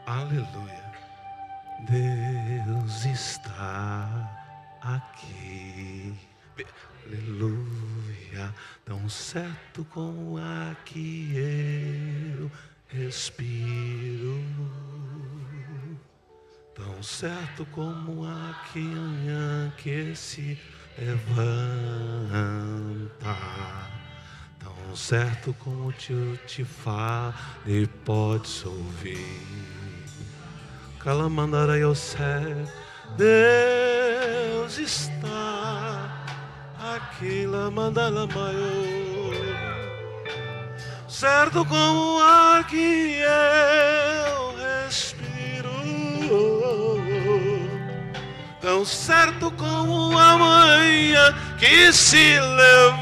Aleluia. Deus está aqui. Aleluia. Tão certo como aqui eu respiro. Tão certo como aqui amanhã que se levanta. Tão certo como te fala e podes ouvir. Calamandara eu sei, Deus está aqui, lamandala maior. Certo como o ar que eu respiro, tão certo como a manhã que se levanta,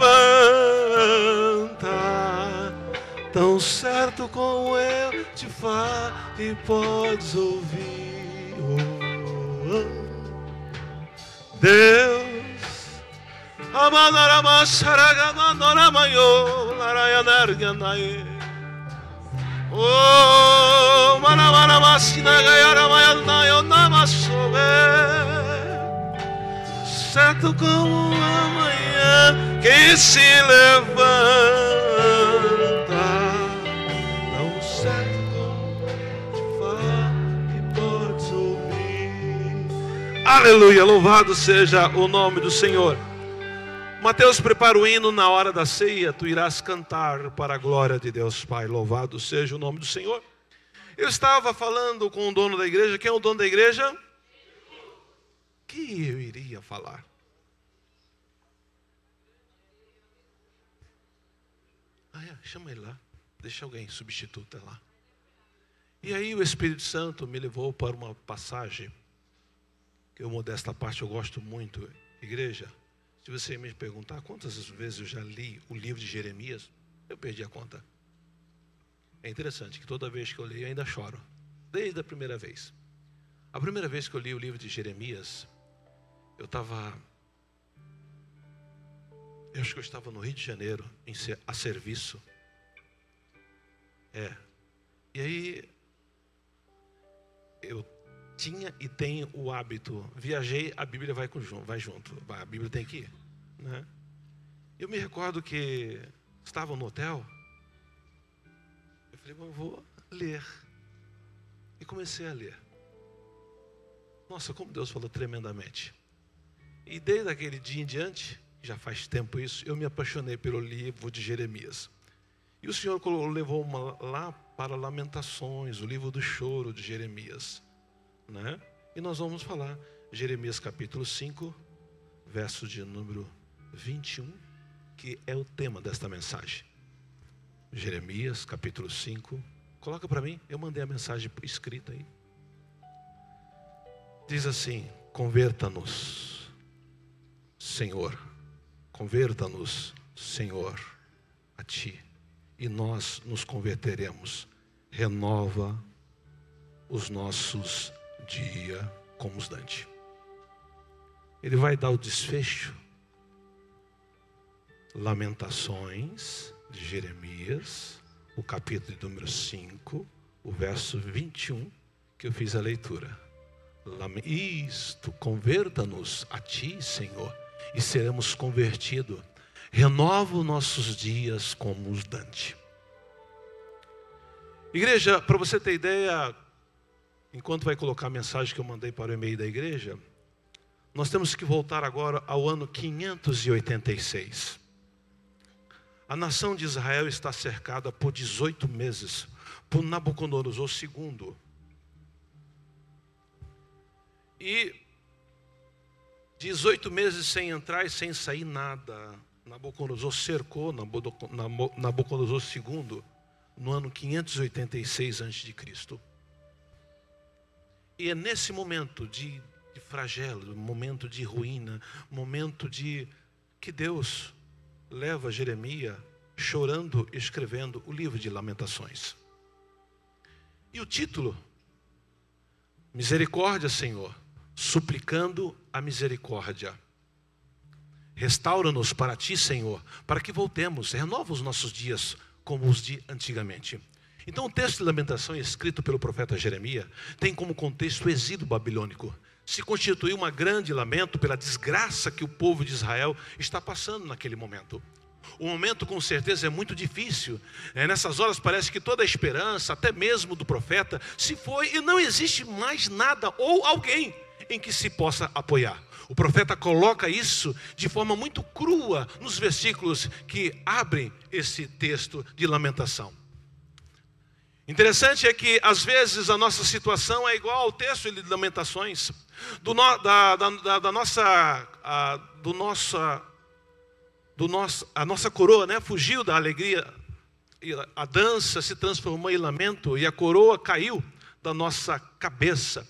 tão certo como eu te falo e podes ouvir. Deus, oh, certo como amanhã que se levanta, tão certo como te fala e podes ouvir. Aleluia, louvado seja o nome do Senhor. Mateus prepara o hino. Na hora da ceia tu irás cantar para a glória de Deus Pai. Louvado seja o nome do Senhor. Eu estava falando com o dono da igreja. Quem é o dono da igreja? Que eu iria falar? Chama ele lá. Deixa alguém substituta lá. E aí o Espírito Santo me levou para uma passagem que eu, modesta parte, eu gosto muito. Igreja, se você me perguntar quantas vezes eu já li o livro de Jeremias, eu perdi a conta. É interessante que toda vez que eu leio eu ainda choro. Desde a primeira vez. A primeira vez que eu li o livro de Jeremias, eu acho que eu estava no Rio de Janeiro, a serviço. E aí, eu tinha e tenho o hábito, viajei, a Bíblia vai junto, a Bíblia tem que ir, né? Eu me recordo que estava no hotel, eu falei, eu vou ler, e comecei a ler. Nossa, como Deus falou tremendamente. E desde aquele dia em diante, já faz tempo isso, eu me apaixonei pelo livro de Jeremias. E o Senhor levou lá para Lamentações, o livro do choro de Jeremias, né? E nós vamos falar Jeremias capítulo 5, verso de número 21, que é o tema desta mensagem. Jeremias capítulo 5, coloca para mim, eu mandei a mensagem escrita aí. Diz assim: converta-nos, Senhor, converta-nos, Senhor, a Ti, e nós nos converteremos. Renova os nossos dias como os dantes. Ele vai dar o desfecho. Lamentações de Jeremias, o capítulo de número 5, o verso 21, que eu fiz a leitura. Isto, converta-nos a Ti, Senhor, e seremos convertidos. Renova os nossos dias como os dantes. Igreja, para você ter ideia, enquanto vai colocar a mensagem que eu mandei para o e-mail da igreja, nós temos que voltar agora ao ano 586. A nação de Israel está cercada por 18 meses por Nabucodonosor II. E 18 meses sem entrar e sem sair nada. Nabucodonosor cercou Nabucodonosor II no ano 586 a.C. E é nesse momento de flagelo, momento de ruína, momento de que Deus leva Jeremias chorando, escrevendo o livro de Lamentações. E o título: Misericórdia, Senhor, suplicando a misericórdia. Restaura-nos para Ti, Senhor, para que voltemos, renova os nossos dias como os de antigamente. Então o texto de Lamentações, escrito pelo profeta Jeremias, tem como contexto o exílio babilônico. Se constituiu um grande lamento pela desgraça que o povo de Israel está passando naquele momento. O momento com certeza é muito difícil. Nessas horas parece que toda a esperança, até mesmo do profeta, se foi e não existe mais nada ou alguém em que se possa apoiar. O profeta coloca isso de forma muito crua nos versículos que abrem esse texto de lamentação. Interessante é que às vezes a nossa situação é igual ao texto de Lamentações. A nossa coroa, né, fugiu da alegria, a dança se transformou em lamento e a coroa caiu da nossa cabeça.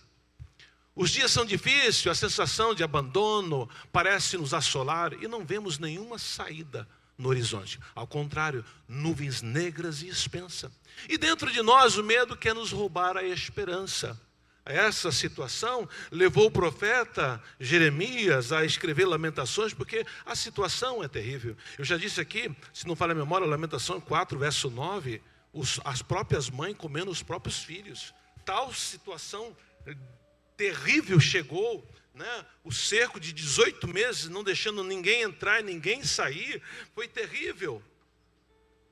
Os dias são difíceis, a sensação de abandono parece nos assolar e não vemos nenhuma saída no horizonte. Ao contrário, nuvens negras e espessa. E dentro de nós o medo quer nos roubar a esperança. Essa situação levou o profeta Jeremias a escrever Lamentações, porque a situação é terrível. Eu já disse aqui, se não falha a memória, Lamentação 4, verso 9, as próprias mães comendo os próprios filhos. Tal situação terrível chegou, né? O cerco de 18 meses, não deixando ninguém entrar e ninguém sair, foi terrível.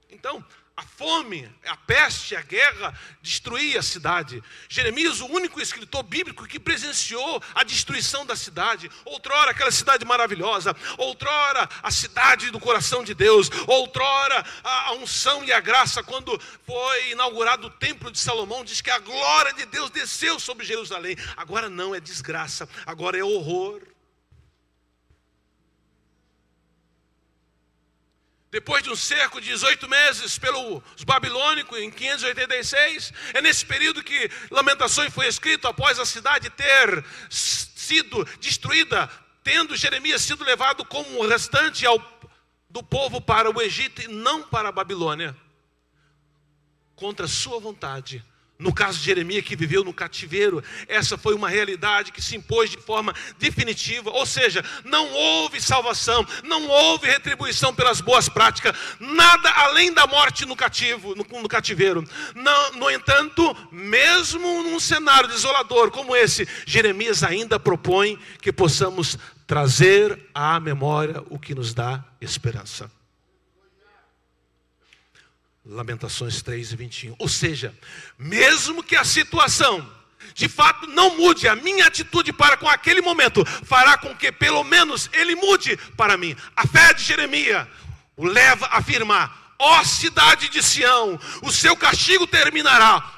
Então, a fome, a peste, a guerra destruía a cidade. Jeremias, o único escritor bíblico que presenciou a destruição da cidade. Outrora aquela cidade maravilhosa, outrora a cidade do coração de Deus, outrora a unção e a graça. Quando foi inaugurado o templo de Salomão, diz que a glória de Deus desceu sobre Jerusalém. Agora não, é desgraça, agora é horror. Depois de um cerco de 18 meses pelos babilônicos, em 586, é nesse período que Lamentações foi escrito, após a cidade ter sido destruída, tendo Jeremias sido levado como o restante do povo para o Egito e não para a Babilônia, contra sua vontade. No caso de Jeremias, que viveu no cativeiro, essa foi uma realidade que se impôs de forma definitiva. Ou seja, não houve salvação, não houve retribuição pelas boas práticas, nada além da morte no cativeiro. No entanto, mesmo num cenário desolador como esse, Jeremias ainda propõe que possamos trazer à memória o que nos dá esperança. Lamentações 3 e 21. Ou seja, mesmo que a situação de fato não mude, a minha atitude para com aquele momento fará com que pelo menos ele mude para mim. A fé de Jeremias o leva a afirmar: ó cidade de Sião, o seu castigo terminará,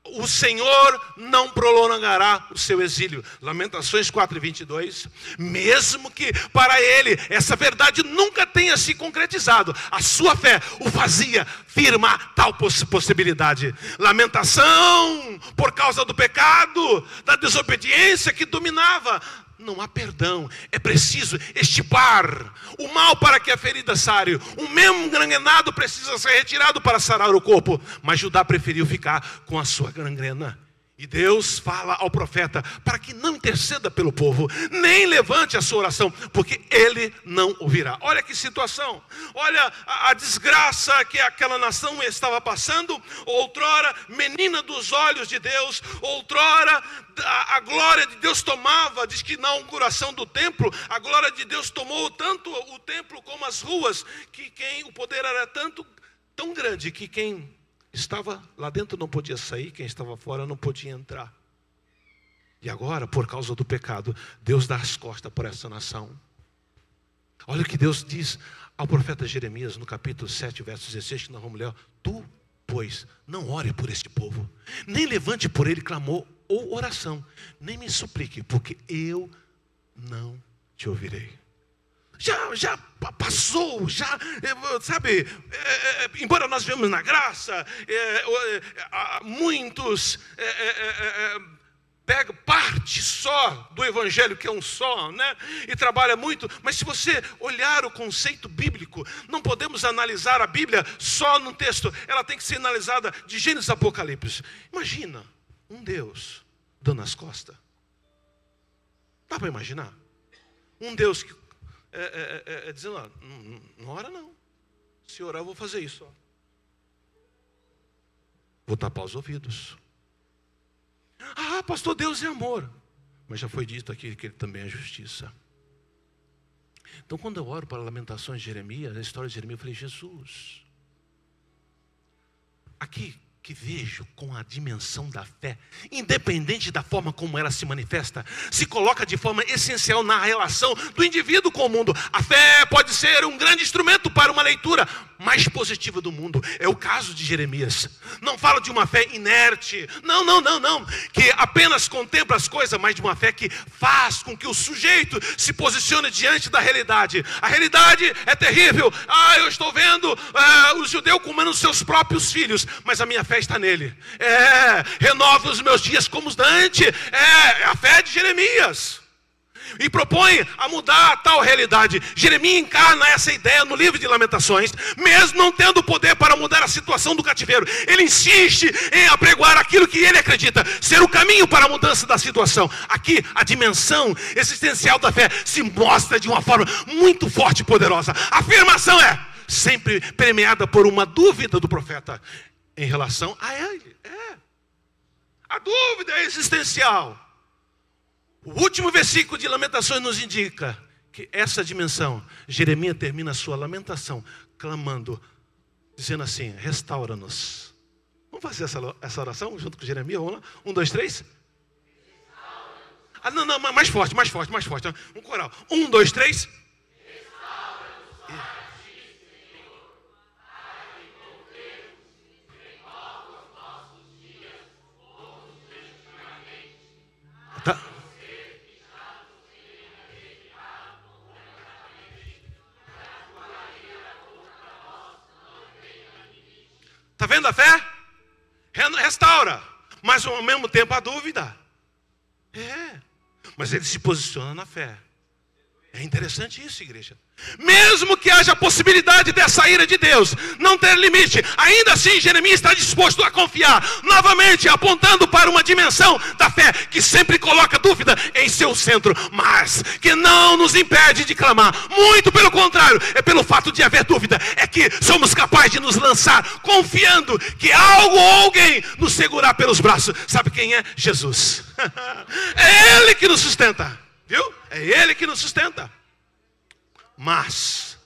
o Senhor não prolongará o seu exílio. Lamentações 4 e 22. Mesmo que para ele essa verdade nunca tenha se concretizado, a sua fé o fazia firmar tal possibilidade. Lamentação por causa do pecado, da desobediência que dominava. Não há perdão, é preciso estipar o mal para que a ferida sare. Um membro gangrenado precisa ser retirado para sarar o corpo, mas Judá preferiu ficar com a sua gangrena. E Deus fala ao profeta para que não interceda pelo povo, nem levante a sua oração, porque ele não ouvirá. Olha que situação, olha a desgraça que aquela nação estava passando. Outrora menina dos olhos de Deus, outrora a glória de Deus tomava, diz que na inauguração do templo, a glória de Deus tomou tanto o templo como as ruas, que o poder era tão grande que quem estava lá dentro não podia sair, quem estava fora não podia entrar. E agora, por causa do pecado, Deus dá as costas para essa nação. Olha o que Deus diz ao profeta Jeremias no capítulo 7, verso 16, que nós vamos ler: tu, pois, não ore por este povo, nem levante por ele clamor ou oração, nem me suplique, porque eu não te ouvirei. Já passou, sabe, embora nós vivemos na graça, muitos pegam parte só do evangelho, que é um só, né? E trabalha muito, mas se você olhar o conceito bíblico, não podemos analisar a Bíblia só num texto, ela tem que ser analisada de Gênesis a Apocalipse. Imagina um Deus dando as costas. Dá para imaginar? Um Deus que dizendo: não ora não, se orar eu vou fazer isso, ó. vou tapar os ouvidos. Ah, pastor, Deus é amor. Mas já foi dito aqui que Ele também é justiça. Então, quando eu oro para Lamentações de Jeremias, a história de Jeremias, eu falei, Jesus, aqui que vejo com a dimensão da fé, independente da forma como ela se manifesta, se coloca de forma essencial na relação do indivíduo com o mundo. A fé pode ser um grande instrumento para uma leitura mais positiva do mundo. É o caso de Jeremias. Não falo de uma fé inerte, não, que apenas contempla as coisas, mas de uma fé que faz com que o sujeito se posicione diante da realidade. A realidade é terrível. Eu estou vendo o judeu comendo os seus próprios filhos, mas a minha fé está nele. Renova os meus dias como os da antes. É a fé de Jeremias. E propõe a mudar a tal realidade. Jeremias encarna essa ideia no livro de Lamentações, mesmo não tendo poder para mudar a situação do cativeiro. Ele insiste em apregoar aquilo que ele acredita ser o caminho para a mudança da situação. Aqui a dimensão existencial da fé se mostra de uma forma muito forte e poderosa. A afirmação é sempre permeada por uma dúvida do profeta em relação a ele. A dúvida é existencial. O último versículo de Lamentações nos indica que essa dimensão, Jeremias termina a sua lamentação clamando, dizendo assim, restaura-nos. Vamos fazer essa oração junto com Jeremias? Vamos lá? 1, 2, 3. Não, mais forte. Um coral. 1, 2, 3. Tá. Está vendo a fé? Restaura. Mas ao mesmo tempo a dúvida. Mas ele se posiciona na fé. É interessante isso, igreja. Mesmo que haja a possibilidade dessa ira de Deus não ter limite, ainda assim Jeremias está disposto a confiar, novamente apontando para uma dimensão da fé que sempre coloca dúvida em seu centro, mas que não nos impede de clamar. Muito pelo contrário, é pelo fato de haver dúvida é que somos capazes de nos lançar confiando que algo ou alguém nos segurar pelos braços. Sabe quem é? Jesus. É Ele que nos sustenta. Viu? É Ele que nos sustenta. Mas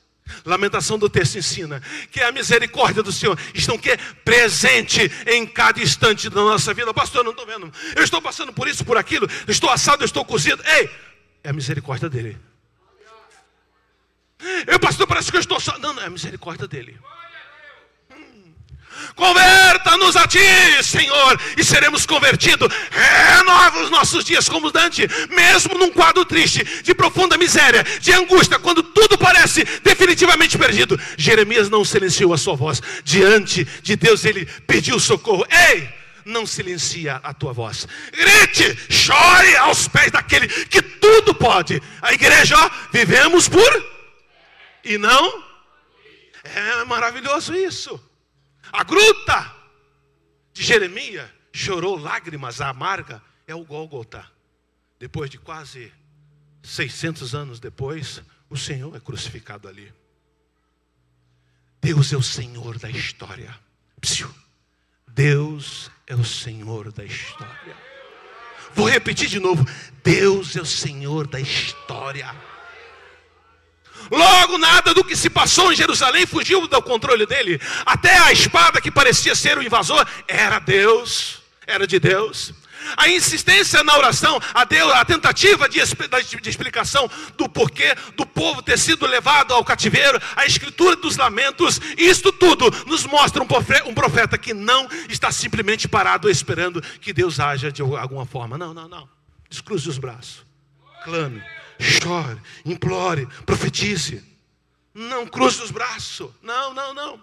Lamentação do texto ensina que a misericórdia do Senhor estão presente em cada instante da nossa vida. Pastor, eu não estou vendo. Eu estou passando por isso, por aquilo. Eu estou assado, eu estou cozido. Ei, é a misericórdia dele. Pastor, parece que eu estou só. Não, é a misericórdia dele. Converta-nos a ti, Senhor, e seremos convertidos. Renova os nossos dias como Dante, mesmo num quadro triste, de profunda miséria, de angústia, quando tudo parece definitivamente perdido. Jeremias não silenciou a sua voz. Diante de Deus ele pediu socorro. Ei, não silencia a tua voz. Grite, chore aos pés daquele que tudo pode. A igreja, vivemos por e não. É maravilhoso isso. A gruta de Jeremias chorou lágrimas amargas, é o Gólgota. Depois de quase 600 anos depois, o Senhor é crucificado ali. Deus é o Senhor da história. Deus é o Senhor da história. Vou repetir de novo. Deus é o Senhor da história. Logo nada do que se passou em Jerusalém fugiu do controle dele. Até a espada que parecia ser o invasor era Deus, era de Deus. A insistência na oração, a tentativa de explicação do porquê do povo ter sido levado ao cativeiro, a escritura dos lamentos, isto tudo nos mostra um profeta que não está simplesmente parado esperando que Deus haja de alguma forma. Não. Descruze os braços, clame, chore, implore, profetize. Não cruze os braços. Não.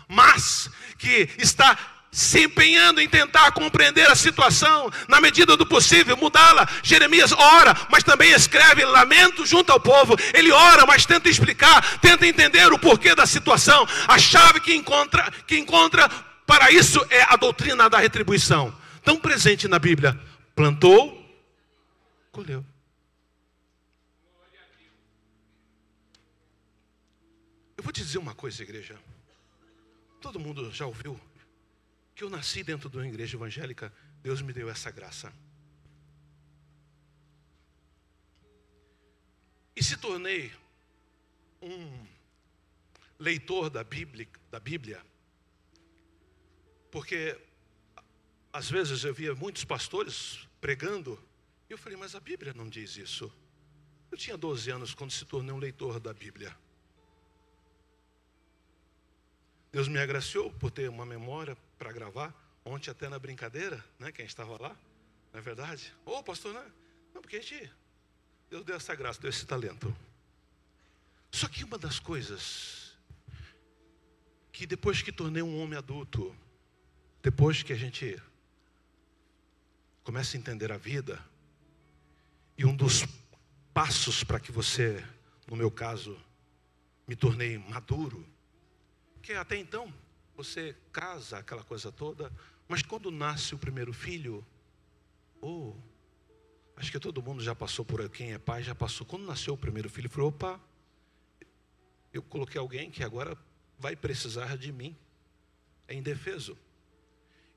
Mas que está se empenhando em tentar compreender a situação, na medida do possível, mudá-la. Jeremias ora, mas também escreve lamento junto ao povo. Ele ora, mas tenta explicar, tenta entender o porquê da situação. A chave que encontra para isso é a doutrina da retribuição, tão presente na Bíblia. Plantou, colheu. Eu vou te dizer uma coisa, igreja. Todo mundo já ouviu que eu nasci dentro de uma igreja evangélica, Deus me deu essa graça. E se tornei um leitor da Bíblia, porque às vezes eu via muitos pastores pregando, e eu falei, mas a Bíblia não diz isso. Eu tinha 12 anos quando se tornei um leitor da Bíblia. Deus me agraciou por ter uma memória para gravar. Ontem até na brincadeira, né? Quem estava lá, não é verdade? Ô, pastor, né? Não, porque Deus deu essa graça, deu esse talento. Só que uma das coisas que depois que tornei um homem adulto, depois que a gente começa a entender a vida, e um dos passos para que você, no meu caso, me tornei maduro, que até então você casa, aquela coisa toda, mas quando nasce o primeiro filho, acho que todo mundo já passou por aí, quem é pai já passou. Quando nasceu o primeiro filho, falou, opa, eu coloquei alguém que agora vai precisar de mim, é indefeso.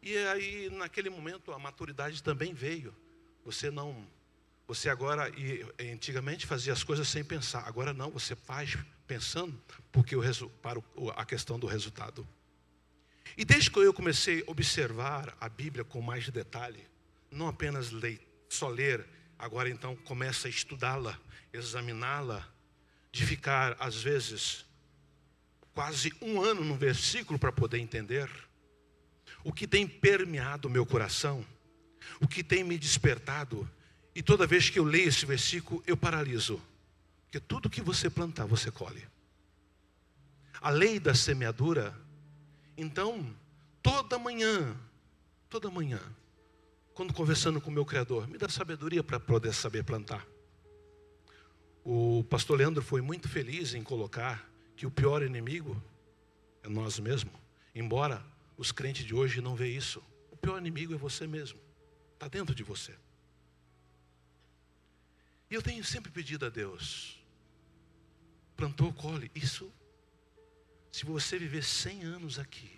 E aí naquele momento a maturidade também veio. Você agora, e antigamente fazia as coisas sem pensar, agora não, você faz pensando, porque para a questão do resultado. E desde que eu comecei a observar a Bíblia com mais detalhe, não apenas só ler, agora então começa a estudá-la, examiná-la, de ficar às vezes quase um ano no versículo para poder entender, o que tem permeado o meu coração, o que tem me despertado. E toda vez que eu leio esse versículo, eu paraliso. Porque tudo que você plantar, você colhe. A lei da semeadura, então, toda manhã, quando conversando com o meu Criador, me dá sabedoria para poder saber plantar. O pastor Leandro foi muito feliz em colocar que o pior inimigo é nós mesmos. Embora os crentes de hoje não vejam isso. O pior inimigo é você mesmo. Está dentro de você. E eu tenho sempre pedido a Deus, plantou, colhe. Isso, se você viver 100 anos aqui,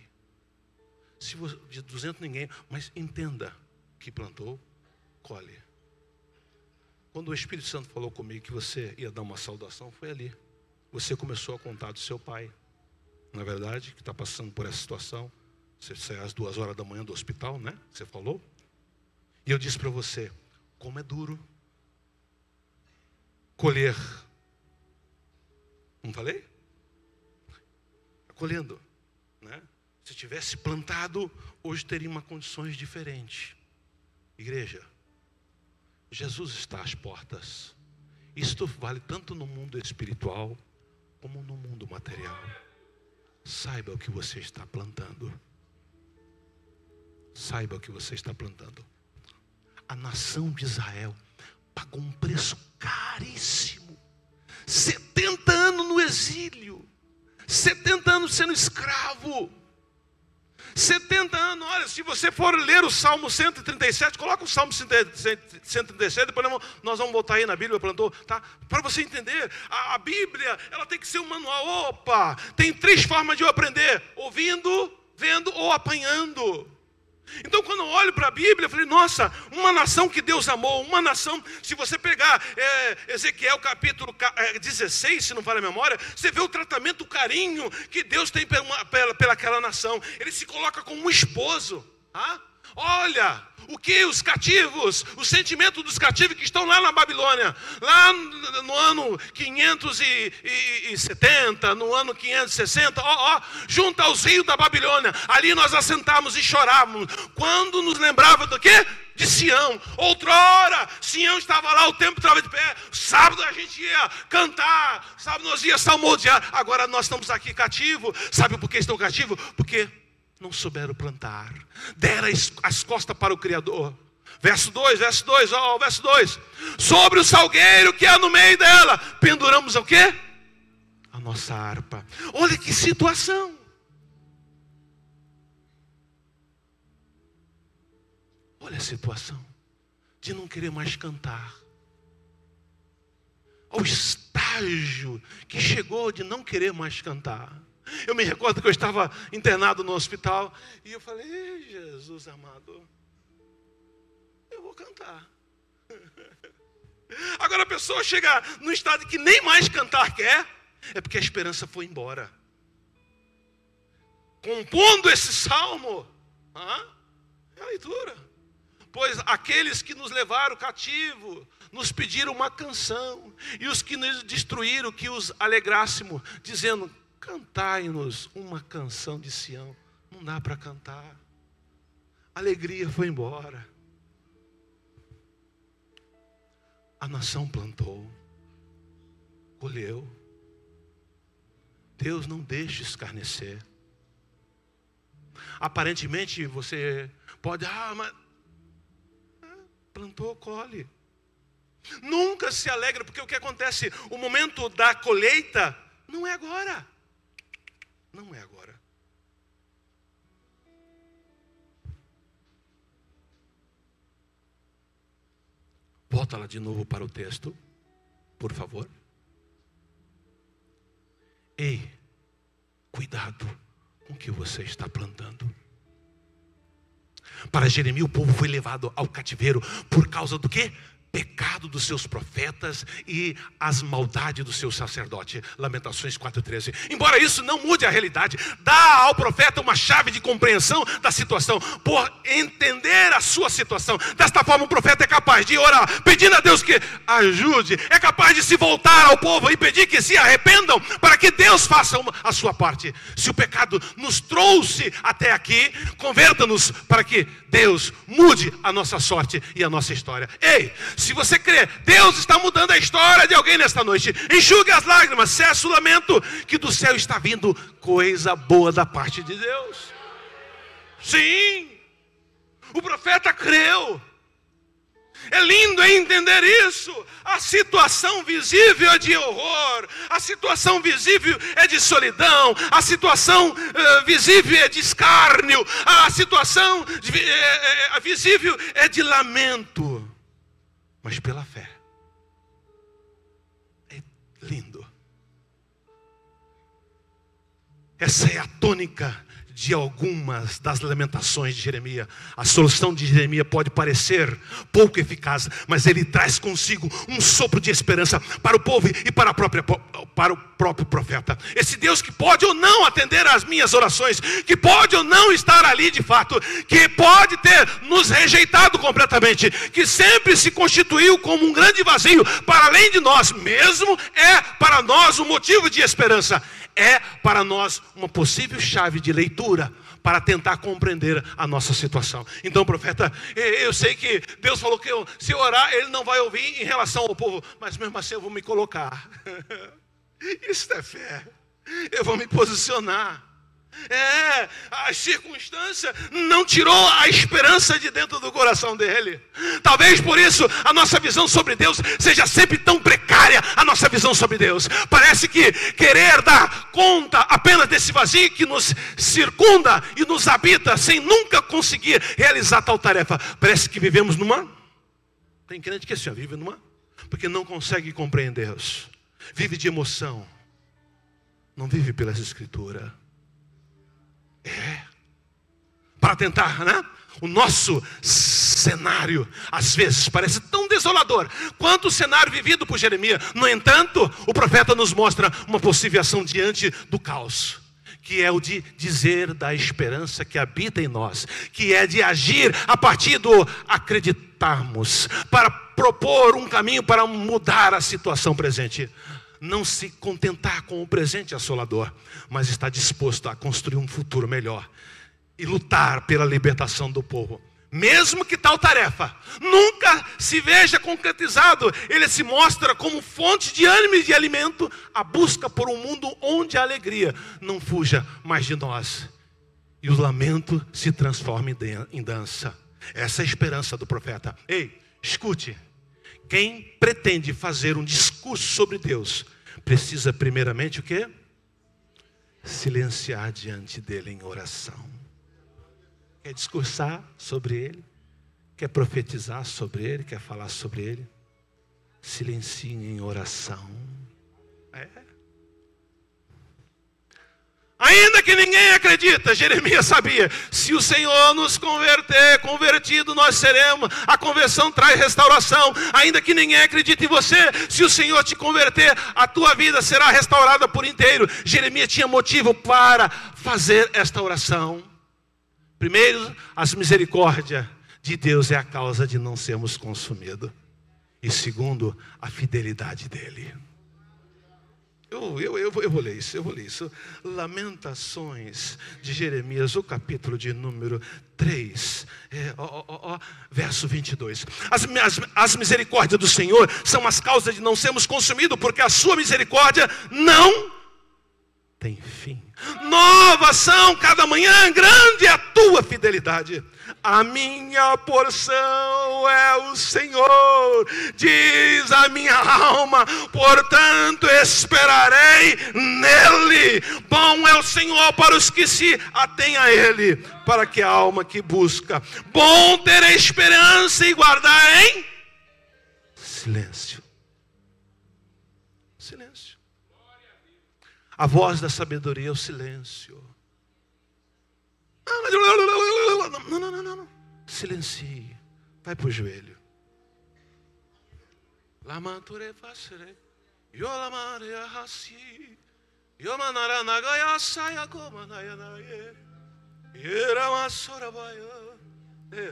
de 200 ninguém, mas entenda que plantou, colhe. Quando o Espírito Santo falou comigo que você ia dar uma saudação, foi ali. Você começou a contar do seu pai, na verdade, que está passando por essa situação. Você saiu às 2 horas da manhã do hospital, né? Você falou. E eu disse para você, como é duro colher. Não falei? Colhendo, né? Se tivesse plantado, hoje teria uma condições diferentes. Igreja, Jesus está às portas. Isto vale tanto no mundo espiritual como no mundo material. Saiba o que você está plantando. Saiba o que você está plantando. A nação de Israel pagou um preço caríssimo. 70 anos no exílio. 70 anos sendo escravo. 70 anos, olha, se você for ler o Salmo 137, coloca o Salmo 137, depois nós vamos voltar aí na Bíblia, plantou, tá? Para você entender, a Bíblia, ela tem que ser um manual. Opa, tem 3 formas de eu aprender: ouvindo, vendo ou apanhando. Então quando eu olho para a Bíblia, eu falei, nossa, uma nação que Deus amou, uma nação, se você pegar Ezequiel capítulo 16, se não falha a memória, você vê o tratamento, o carinho que Deus tem pela aquela nação. Ele se coloca como um esposo. Olha, o que os cativos, o sentimento dos cativos que estão lá na Babilônia, lá no ano 570, no ano 560, junto aos rios da Babilônia, ali nós assentávamos e chorávamos, quando nos lembrava do quê? De Sião. Outrora, Sião estava lá, o templo estava de pé, sábado a gente ia cantar, sábado nós ia salmodiar, agora nós estamos aqui cativos. Sabe por que estão cativos? Porque não souberam plantar, deram as costas para o Criador. Verso 2, verso 2. Sobre o salgueiro que há no meio dela, penduramos o quê? A nossa harpa. Olha que situação. Olha a situação de não querer mais cantar. Ao estágio que chegou de não querer mais cantar. Eu me recordo que eu estava internado no hospital e eu falei, Jesus amado, eu vou cantar. Agora a pessoa chega num estado que nem mais cantar quer, é porque a esperança foi embora. Compondo esse salmo, é a leitura. Pois aqueles que nos levaram cativo nos pediram uma canção, e os que nos destruíram, que os alegrássemos, dizendo, cantai-nos uma canção de Sião. Não dá para cantar. A alegria foi embora. A nação plantou, colheu. Deus não deixa escarnecer. Aparentemente você pode, mas plantou, colhe. Nunca se alegra, porque o que acontece? O momento da colheita não é agora. Não é agora. Volta lá de novo para o texto, por favor. Ei, cuidado com o que você está plantando. Para Jeremias, o povo foi levado ao cativeiro por causa do quê? Pecado dos seus profetas e as maldades do seu sacerdote. Lamentações 4:13. Embora isso não mude a realidade, dá ao profeta uma chave de compreensão da situação, por entender a sua situação. Desta forma o profeta é capaz de orar, pedindo a Deus que ajude, é capaz de se voltar ao povo e pedir que se arrependam, para que Deus faça a sua parte. Se o pecado nos trouxe até aqui, converta-nos para que Deus mude a nossa sorte e a nossa história. Ei, se você crê, Deus está mudando a história de alguém nesta noite. Enxugue as lágrimas, cesse o lamento, que do céu está vindo coisa boa da parte de Deus. Sim, o profeta creu. É lindo entender isso. A situação visível é de horror, a situação visível é de solidão, a situação visível é de escárnio, a situação visível é de lamento. Mas pela fé, é lindo. Essa é a tônica de algumas das lamentações de Jeremias. A solução de Jeremias pode parecer pouco eficaz, mas ele traz consigo um sopro de esperança para o povo e para o próprio profeta. Esse Deus que pode ou não atender às minhas orações, que pode ou não estar ali de fato, que pode ter nos rejeitado completamente, que sempre se constituiu como um grande vazio para além de nós mesmo, é para nós um motivo de esperança. É para nós uma possível chave de leitura para tentar compreender a nossa situação. Então, profeta, eu sei que Deus falou que se eu orar, Ele não vai ouvir em relação ao povo, mas mesmo assim eu vou me colocar. Isso é fé. Eu vou me posicionar. A circunstância não tirou a esperança de dentro do coração dele. Talvez por isso a nossa visão sobre Deus seja sempre tão precária. A nossa visão sobre Deus parece que querer dar conta apenas desse vazio que nos circunda e nos habita, sem nunca conseguir realizar tal tarefa. Parece que vivemos numa... Tem crente que assim, vive numa... Porque não consegue compreender Deus. Vive de emoção. Não vive pelas escrituras. Para tentar, o nosso cenário às vezes parece tão desolador quanto o cenário vivido por Jeremias. No entanto, o profeta nos mostra uma possível ação diante do caos, que é o de dizer da esperança que habita em nós, que é de agir a partir do acreditarmos, para propor um caminho para mudar a situação presente. Não se contentar com o presente assolador, mas está disposto a construir um futuro melhor e lutar pela libertação do povo. Mesmo que tal tarefa nunca se veja concretizado, ele se mostra como fonte de ânimo e de alimento, a busca por um mundo onde a alegria não fuja mais de nós e o lamento se transforme em dança. Essa é a esperança do profeta. Ei, escute. Quem pretende fazer um discurso sobre Deus precisa primeiramente o quê? Silenciar diante dele em oração. Quer discursar sobre ele? Quer profetizar sobre ele? Quer falar sobre ele? Silencie em oração. Ainda que ninguém acredita, Jeremias sabia, se o Senhor nos convertido, nós seremos. A conversão traz restauração. Ainda que ninguém acredite em você, se o Senhor te converter, a tua vida será restaurada por inteiro. Jeremias tinha motivo para fazer esta oração. Primeiro, as misericórdias de Deus é a causa de não sermos consumidos. E segundo, a fidelidade dele. Eu vou ler isso, Lamentações de Jeremias, o capítulo de número 3, verso 22. As misericórdias do Senhor são as causas de não sermos consumidos, porque a sua misericórdia não tem fim. Novas são cada manhã, grande é a tua fidelidade. A minha porção é o Senhor, diz a minha alma, portanto esperarei nele. Bom é o Senhor para os que se atêm a ele, para que a alma que busca. Bom ter esperança e guardar em silêncio. Silêncio. A voz da sabedoria é o silêncio. Não. Silencie. Vai para o joelho.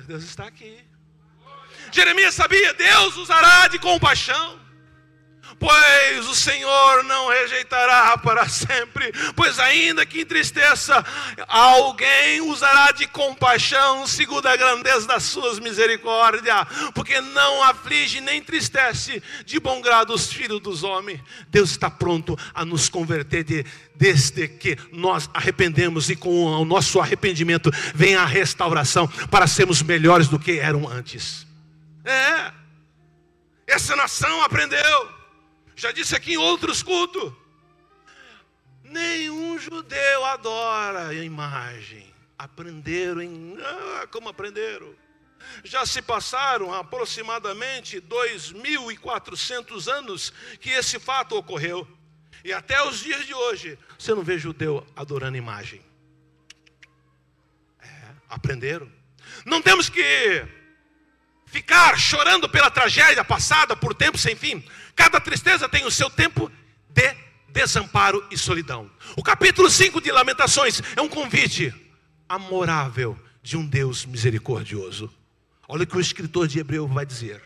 Deus está aqui. Jeremias sabia, Deus usará de compaixão. Pois o Senhor não rejeitará para sempre, pois ainda que entristeça, alguém usará de compaixão, segundo a grandeza das suas misericórdias, porque não aflige nem entristece de bom grado os filhos dos homens. Deus está pronto a nos converter desde que nós arrependemos, e com o nosso arrependimento vem a restauração para sermos melhores do que eram antes. Essa nação aprendeu. Já disse aqui em outros cultos, nenhum judeu adora a imagem. Aprenderam como aprenderam? Já se passaram aproximadamente 2.400 anos que esse fato ocorreu. E até os dias de hoje, você não vê judeu adorando imagem. Aprenderam. Não temos que ficar chorando pela tragédia passada por tempo sem fim. Cada tristeza tem o seu tempo de desamparo e solidão. O capítulo 5 de Lamentações é um convite amorável de um Deus misericordioso. Olha o que o escritor de Hebreu vai dizer.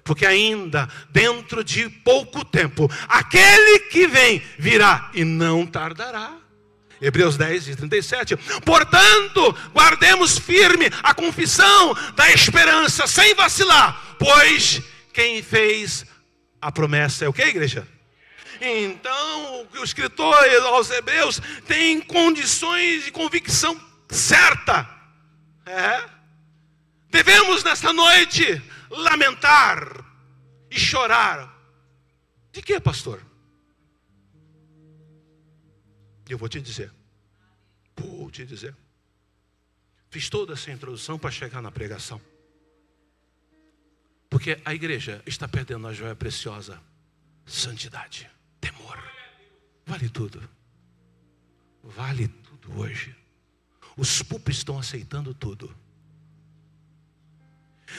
Porque ainda dentro de pouco tempo, aquele que vem virá e não tardará. Hebreus 10, 37. Portanto, guardemos firme a confissão da esperança, sem vacilar, pois quem fez a promessa é o que, igreja? Então, o escritor aos Hebreus tem condições de convicção certa. Devemos nesta noite lamentar e chorar. De que, pastor? Eu vou te dizer. Fiz toda essa introdução para chegar na pregação. Porque a igreja está perdendo a joia preciosa. Santidade, temor. Vale tudo. Vale tudo hoje. Os púlpitos estão aceitando tudo.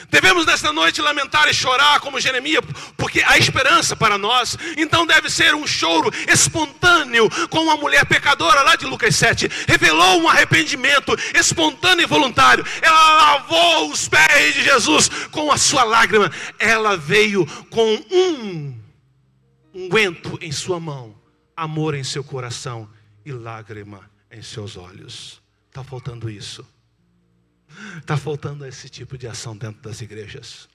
Devemos nesta noite lamentar e chorar como Jeremias, porque há esperança para nós. Então deve ser um choro espontâneo, como a mulher pecadora lá de Lucas 7 revelou um arrependimento espontâneo e voluntário. Ela lavou os pés de Jesus com a sua lágrima. Ela veio com um unguento em sua mão, amor em seu coração e lágrima em seus olhos. Está faltando isso. Está faltando esse tipo de ação dentro das igrejas.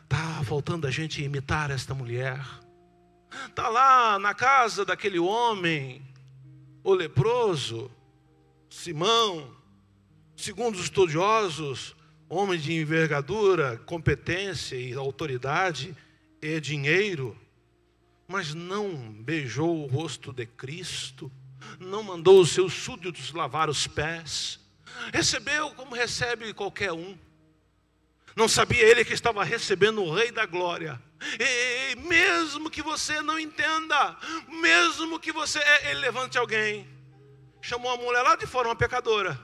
Está faltando a gente imitar esta mulher. Está lá na casa daquele homem, o leproso, Simão, segundo os estudiosos, homem de envergadura, competência e autoridade e dinheiro, mas não beijou o rosto de Cristo, não mandou os seus súditos lavar os pés, recebeu como recebe qualquer um. Não sabia ele que estava recebendo o Rei da Glória, E mesmo que você não entenda, mesmo que você... Ele levante alguém. Chamou a mulher lá de fora, uma pecadora.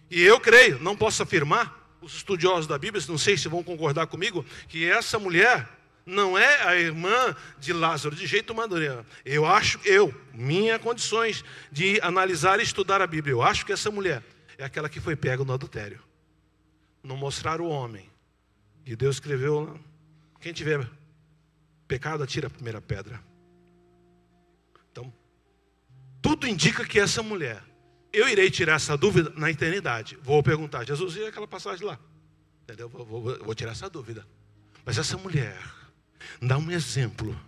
E eu creio, não posso afirmar, os estudiosos da Bíblia, não sei se vão concordar comigo, que essa mulher não é a irmã de Lázaro, de jeito maneira. Minhas condições de analisar e estudar a Bíblia, eu acho que essa mulher é aquela que foi pega no adultério. Não mostraram o homem. E Deus escreveu, quem tiver pecado, atira a primeira pedra. Então, tudo indica que essa mulher, eu irei tirar essa dúvida na eternidade. Vou perguntar, Jesus, e aquela passagem lá? Entendeu? Vou tirar essa dúvida. Mas essa mulher dá um exemplo.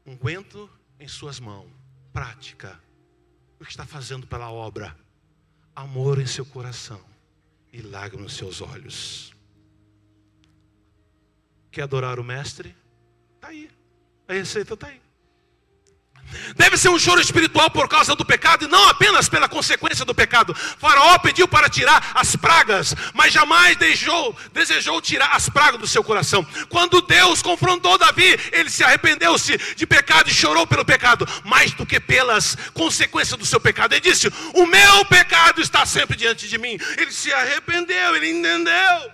Unguento em suas mãos, prática. O que está fazendo pela obra? Amor em seu coração e lágrimas nos seus olhos. Quer adorar o mestre? Está aí. A receita está aí. Deve ser um choro espiritual por causa do pecado e não apenas pela consequência do pecado. Faraó pediu para tirar as pragas, mas jamais desejou tirar as pragas do seu coração. Quando Deus confrontou Davi, ele se arrependeu-se de pecado e chorou pelo pecado, mais do que pelas consequências do seu pecado. Ele disse, o meu pecado está sempre diante de mim. Ele se arrependeu, ele entendeu.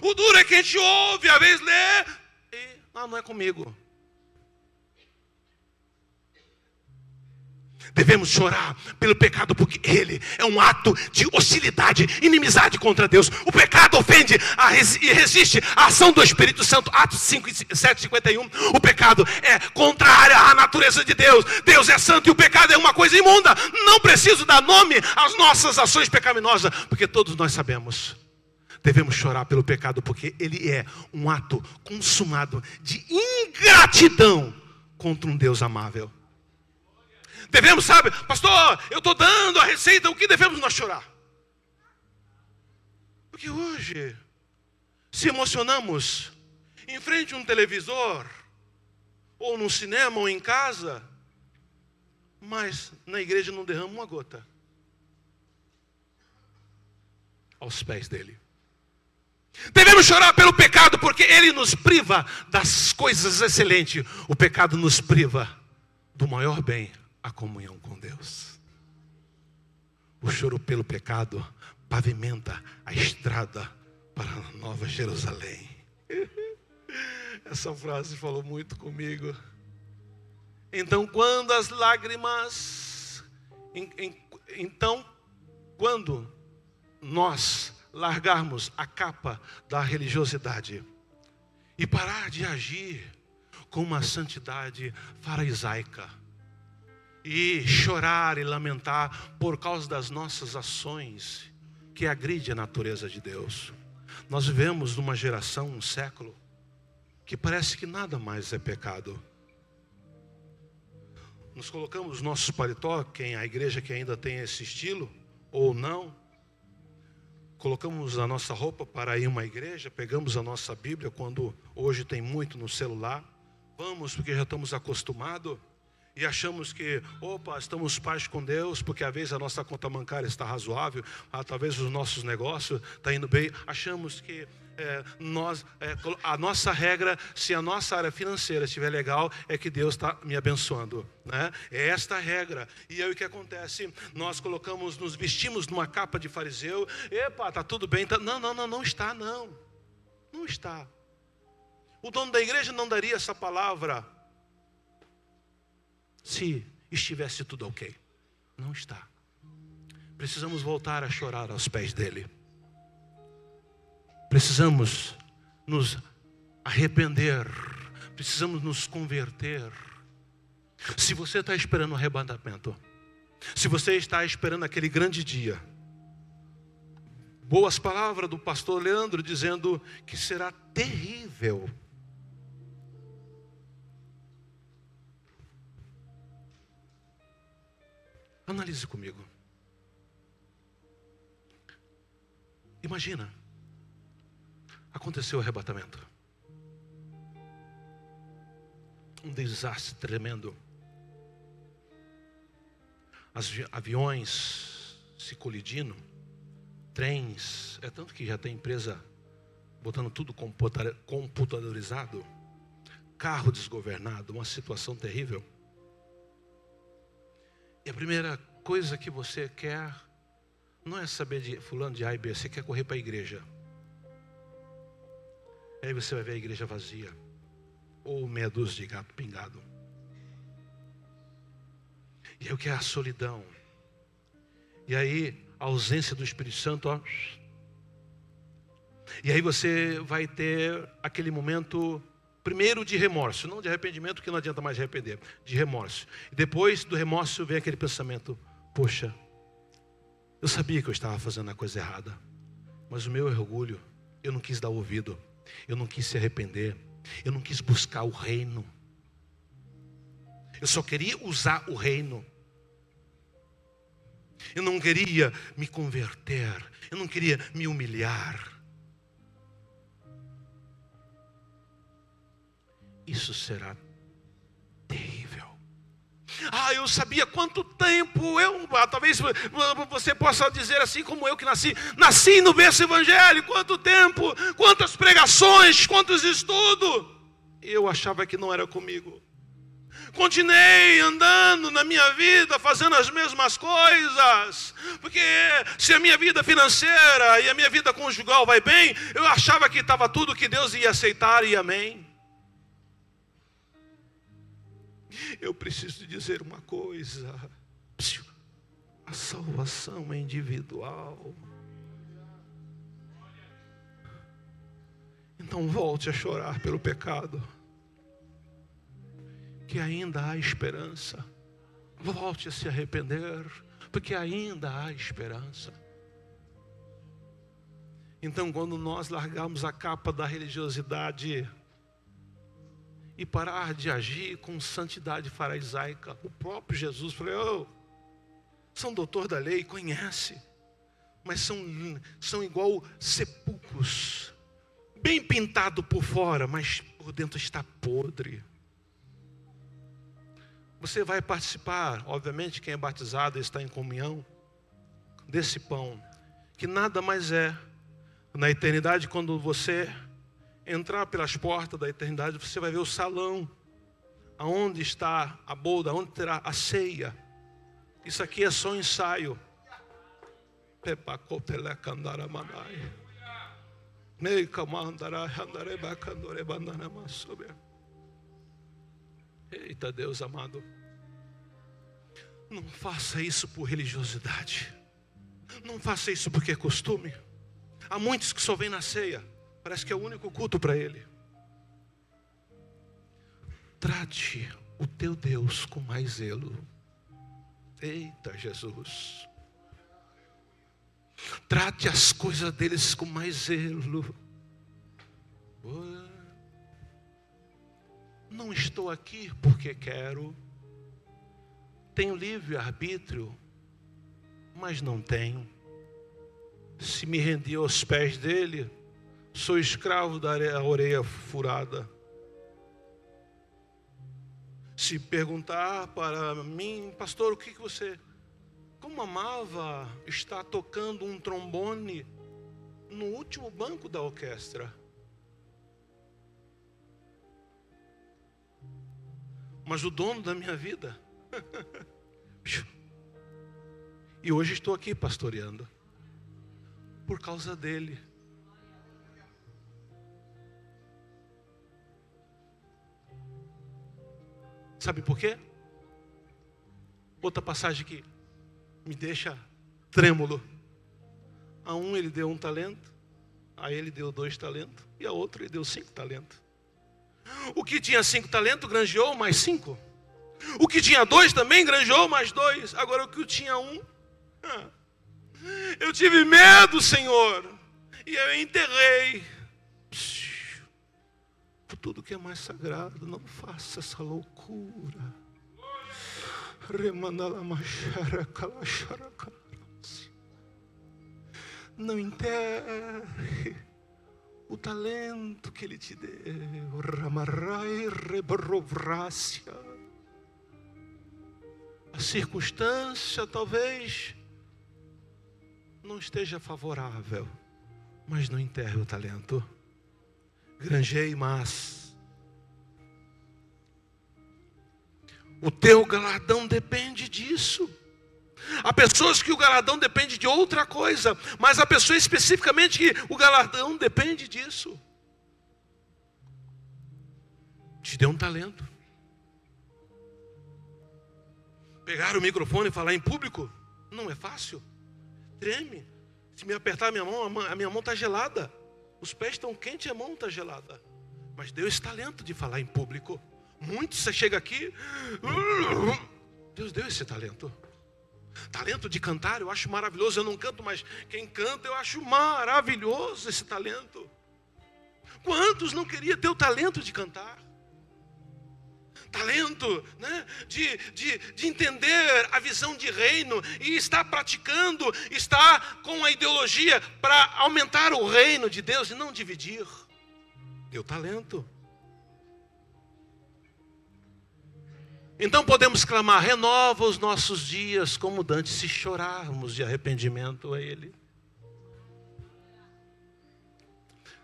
O duro é que a gente ouve, às vezes lê, e não é comigo. Devemos chorar pelo pecado, porque ele é um ato de hostilidade, inimizade contra Deus. O pecado ofende e resiste à ação do Espírito Santo. Atos 7:51. O pecado é contrário à natureza de Deus. Deus é santo e o pecado é uma coisa imunda. Não preciso dar nome às nossas ações pecaminosas, porque todos nós sabemos. Devemos chorar pelo pecado, porque ele é um ato consumado de ingratidão contra um Deus amável. Devemos, pastor, eu estou dando a receita, o que devemos nós chorar? Porque hoje, se emocionamos em frente a um televisor, ou no cinema, ou em casa, mas na igreja não derrama uma gota aos pés dele. Devemos chorar pelo pecado, porque ele nos priva das coisas excelentes. O pecado nos priva do maior bem, a comunhão com Deus. O choro pelo pecado pavimenta a estrada para a Nova Jerusalém. Essa frase falou muito comigo. Então, quando as lágrimas... Então, quando nós largarmos a capa da religiosidade e parar de agir com uma santidade farisaica, e chorar e lamentar por causa das nossas ações que agridem a natureza de Deus. Nós vivemos numa geração, um século, que parece que nada mais é pecado. Nos colocamos nossos paletó, a igreja que ainda tem esse estilo, ou não. Colocamos a nossa roupa para ir a uma igreja, pegamos a nossa Bíblia, quando hoje tem muito no celular. Vamos porque já estamos acostumados. E achamos que, estamos paz com Deus, porque às vezes a nossa conta bancária está razoável, talvez os nossos negócios estão indo bem. Achamos que a nossa regra, se a nossa área financeira estiver legal, é que Deus está me abençoando, né? É esta a regra. E aí o que acontece? Nós nos vestimos numa capa de fariseu. Está tudo bem. Não está. Não está. O dono da igreja não daria essa palavra se estivesse tudo ok. Não está. Precisamos voltar a chorar aos pés dele. Precisamos nos arrepender. Precisamos nos converter. Se você está esperando o arrebatamento, se você está esperando aquele grande dia, boas palavras do pastor Leandro dizendo que será terrível. Analise comigo. Imagina, aconteceu o arrebatamento. Um desastre tremendo. Aviões se colidindo, trens, é tanto que já tem empresa botando tudo computadorizado, carro desgovernado, uma situação terrível. E a primeira coisa que você quer não é saber de fulano de A e B, você quer correr para a igreja. Aí você vai ver a igreja vazia, ou meia dúzia de gato pingado. E aí o que é a solidão? E aí a ausência do Espírito Santo, ó. E aí você vai ter aquele momento, primeiro de remorso, não de arrependimento, que não adianta mais arrepender, de remorso. E depois do remorso vem aquele pensamento: poxa, eu sabia que eu estava fazendo a coisa errada, mas o meu orgulho, eu não quis dar ouvido, eu não quis se arrepender, eu não quis buscar o reino. Eu só queria usar o reino. Eu não queria me converter, eu não queria me humilhar. Isso será terrível. Eu sabia quanto tempo talvez você possa dizer assim como eu que nasci no berço evangélico, quanto tempo, quantas pregações, quantos estudos. Eu achava que não era comigo. Continuei andando na minha vida, fazendo as mesmas coisas, porque se a minha vida financeira e a minha vida conjugal vai bem, eu achava que estava tudo que Deus ia aceitar e amém. Eu preciso dizer uma coisa: a salvação é individual. Então volte a chorar pelo pecado, que ainda há esperança. Volte a se arrepender, porque ainda há esperança. Então, quando nós largarmos a capa da religiosidade e parar de agir com santidade farisaica, o próprio Jesus falou: são doutor da lei, conhece, mas são igual sepulcros, bem pintado por fora, mas por dentro está podre. Você vai participar, obviamente quem é batizado está em comunhão desse pão, que nada mais é. Na eternidade, quando você entrar pelas portas da eternidade, você vai ver o salão, aonde está a boda, onde terá a ceia. Isso aqui é só um ensaio. Eita Deus amado, não faça isso por religiosidade, não faça isso porque é costume. Há muitos que só vêm na ceia, parece que é o único culto para ele. Trate o teu Deus com mais zelo. Eita Jesus, trate as coisas deles com mais zelo. Não estou aqui porque quero. Tenho livre-arbítrio, mas não tenho. Se me rendi aos pés dele, sou escravo da orelha furada. Se perguntar para mim: pastor, o que você... Como amava estar tocando um trombone no último banco da orquestra. Mas o dono da minha vida. E hoje estou aqui pastoreando por causa dele. Sabe por quê? Outra passagem que me deixa trêmulo. A um ele deu 1 talento, a ele deu 2 talentos, e a outro ele deu 5 talentos. O que tinha 5 talentos granjeou mais 5. O que tinha 2 também granjeou mais 2. Agora o que tinha 1, eu tive medo, Senhor, e eu enterrei. Por tudo que é mais sagrado, não faça essa loucura. Não enterre o talento que ele te deu. A circunstância talvez não esteja favorável, mas não enterre o talento. granjei mais. O teu galardão depende disso. Há pessoas que o galardão depende de outra coisa, mas há pessoas especificamente que o galardão depende disso. Te deu um talento. Pegar o microfone e falar em público não é fácil. Treme. Se me apertar a minha mão está gelada. Os pés estão quentes e a mão está gelada. Mas deu esse talento de falar em público. Muitos, você chega aqui, Deus deu esse talento. Talento de cantar, eu acho maravilhoso. Eu não canto, mas quem canta, eu acho maravilhoso esse talento. Quantos não queriam ter o talento de cantar? Talento, né? de entender a visão de reino e estar praticando, estar com a ideologia para aumentar o reino de Deus e não dividir. Deu talento. Então podemos clamar: renova os nossos dias como dantes, se chorarmos de arrependimento a Ele.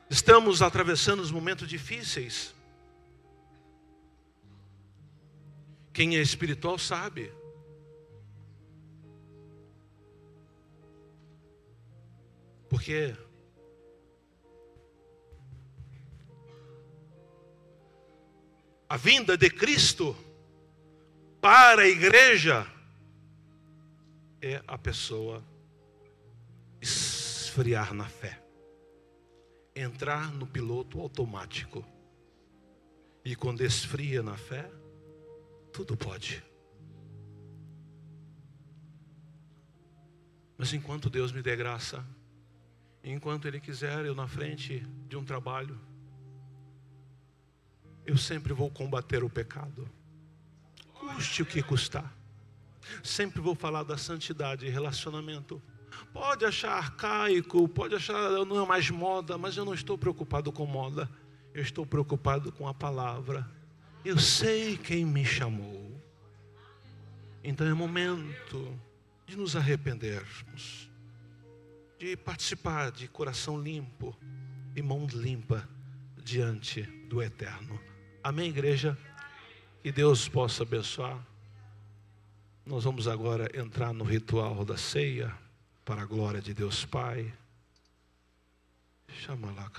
Estamos atravessando os momentos difíceis. Quem é espiritual sabe. Porque a vinda de Cristo para a igreja é a pessoa esfriar na fé, entrar no piloto automático. E quando esfria na fé, tudo pode. Mas enquanto Deus me der graça, enquanto Ele quiser eu na frente de um trabalho, eu sempre vou combater o pecado, custe o que custar. Sempre vou falar da santidade e relacionamento. Pode achar arcaico, pode achar não é mais moda, mas eu não estou preocupado com moda. Eu estou preocupado com a palavra. Eu sei quem me chamou. Então é momento de nos arrependermos, de participar de coração limpo e mão limpa diante do Eterno. Amém, igreja? Que Deus possa abençoar. Nós vamos agora entrar no ritual da ceia, para a glória de Deus Pai. Chama lá,